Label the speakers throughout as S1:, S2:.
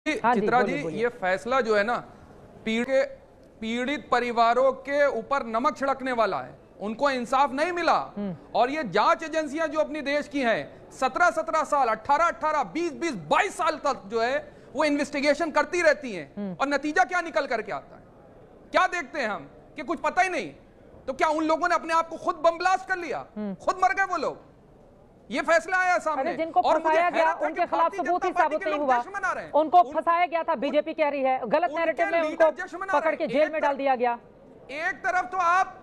S1: चित्रा जी, ये फैसला जो है ना पीड़ित परिवारों के ऊपर नमक छिड़कने वाला है। उनको इंसाफ नहीं मिला और ये जांच एजेंसियां जो अपनी देश की हैं 17-17 साल 18-18 20-20 22 साल तक जो है वो इन्वेस्टिगेशन करती रहती हैं और नतीजा क्या निकल करके आता है क्या देखते हैं हम कि कुछ पता ही नहीं। तो क्या उन लोगों ने अपने आप को खुद बम ब्लास्ट कर लिया, खुद मर गए वो लोग? ये फैसला आया सामने
S2: जिनको फंसाया गया उनके खिलाफ सबूत ही साबित नहीं हुआ, उनको फंसाया गया था। बीजेपी कह रही है गलत नैरेटिव में उनको पकड़ के जेल में डाल दिया गया।
S1: एक तरफ तो आप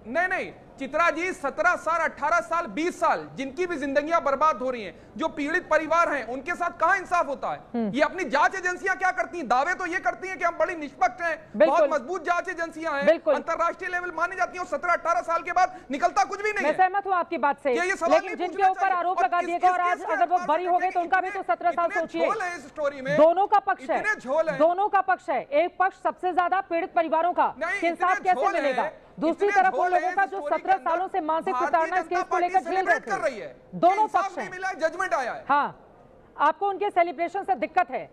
S1: नहीं चित्रा जी 17 साल 18 साल 20 साल जिनकी भी जिंदगियां बर्बाद हो रही हैं, जो पीड़ित परिवार हैं, उनके साथ कहां इंसाफ होता है? ये अपनी जांच एजेंसियां क्या करती हैं? दावे तो ये करती हैं कि हम बड़ी निष्पक्ष हैं, बहुत मजबूत जांच एजेंसियां हैं, अंतरराष्ट्रीय लेवल मानी जाती हैं, और 17-18 साल के बाद निकलता कुछ भी नहीं है।
S2: मैं सहमत हूं आपकी बात से, लेकिन जिनके ऊपर आरोप लगा दिए गए और आज अगर वो बरी हो गए तो उनका भी तो 17 साल सोचिए। दोनों का पक्ष है, दोनों का पक्ष है। एक पक्ष सबसे ज्यादा पीड़ित परिवारों का, इंसाफ कैसे मिलेगा? दूसरी तरफ उन लोगों का जो 17 सालों से मानसिक प्रताड़ना इस केस को लेकर झेल रहे थे। दोनों पक्ष हैं।
S1: जजमेंट आया है।
S2: हाँ, आपको उनके सेलिब्रेशन से दिक्कत है।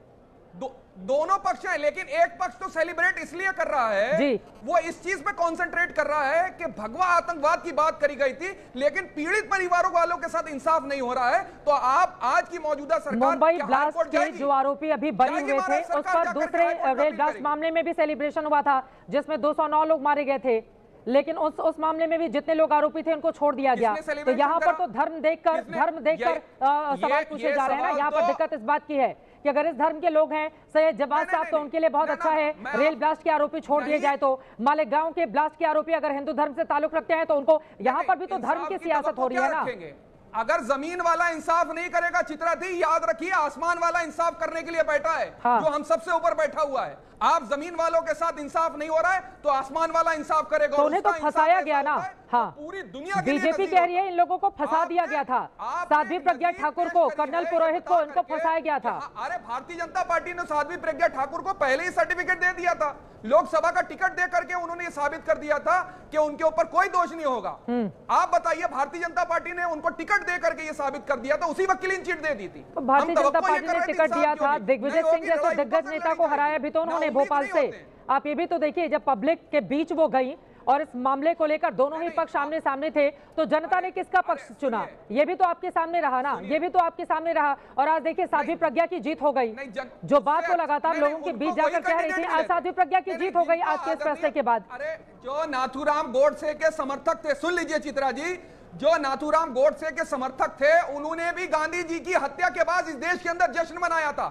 S1: दोनों पक्ष हैं, लेकिन एक पक्ष तो सेलिब्रेट इसलिए कर रहा है जी, वो इस चीज पे कंसंट्रेट कर रहा है कि भगवा आतंकवाद की बात करी गई थी, लेकिन पीड़ित परिवारों वालों के साथ इंसाफ नहीं हो रहा है। तो आप आज की मौजूदा सरकार
S2: मुंबई ब्लास्ट के जो आरोपी अभी बरी हुए थे, उस पर दूसरे रेल ब्लास्ट मामले में भी सेलिब्रेशन हुआ था जिसमें 209 लोग मारे गए थे, लेकिन उस मामले में भी जितने लोग आरोपी थे उनको छोड़ दिया गया। तो यहाँ पर तो धर्म देखकर सवाल पूछे जा रहे हैं ना। यहाँ पर दिक्कत इस बात की है कि अगर इस धर्म के लोग हैं सैयद जवाद साहब तो उनके लिए बहुत अच्छा है, रेल ब्लास्ट के आरोपी छोड़ दिए जाए तो। मालेगांव के ब्लास्ट के आरोपी अगर हिंदू धर्म से ताल्लुक रखते हैं तो उनको, यहाँ पर भी तो धर्म की सियासत हो रही है ना।
S1: अगर जमीन वाला इंसाफ नहीं करेगा चित्रा दी, याद रखिए आसमान वाला इंसाफ करने के लिए बैठा है। हाँ। जो हम सबसे ऊपर बैठा हुआ है। आप जमीन वालों के साथ इंसाफ नहीं हो रहा है तो आसमान वाला इंसाफ करेगा।
S2: तो उन्हें तो फंसाया गया ना। हाँ,
S1: पूरी दुनिया
S2: बीजेपी कह रही है इन लोगों को फंसा दिया गया था। साध्वी प्रज्ञा ठाकुर को, कर्नल पुरोहित को इनको फंसाया गया था।
S1: अरे भारतीय जनता पार्टी ने साध्वी प्रज्ञा ठाकुर को पहले ही सर्टिफिकेट दे दिया था, लोकसभा का टिकट दे करके उन्होंने ये साबित कर दिया था कि उनके ऊपर कोई दोष नहीं होगा। आप बताइए, भारतीय जनता पार्टी ने उनको टिकट दे करके ये साबित कर दिया था, उसी वक्त क्लीन चिट दे दी थी।
S2: भारतीय जनता पार्टी ने टिकट दिया था, दिग्विजय सिंह जैसे दिग्गज नेता को हराया भी तो उन्होंने भोपाल से। आप ये भी तो देखिए, जब पब्लिक के बीच वो गई और इस मामले को लेकर दोनों ही पक्ष आमने सामने थे तो जनता ने किसका पक्ष चुना? ये भी तो आपके सामने रहा ना, ये भी तो आपके सामने रहा। और आज देखिए साध्वी प्रज्ञा की जीत हो गई, जो बात वो लगातार लोगों के बीच जाकर कह रही थी, आज साध्वी प्रज्ञा की जीत हो गई आज के इस फैसले के बाद।
S1: अरे जो नाथूराम गोडसे के समर्थक थे, सुन लीजिए चित्रा जी, जो नाथूराम गोडसे के समर्थक थे उन्होंने भी गांधी जी की हत्या के बाद इस देश के अंदर जश्न मनाया था।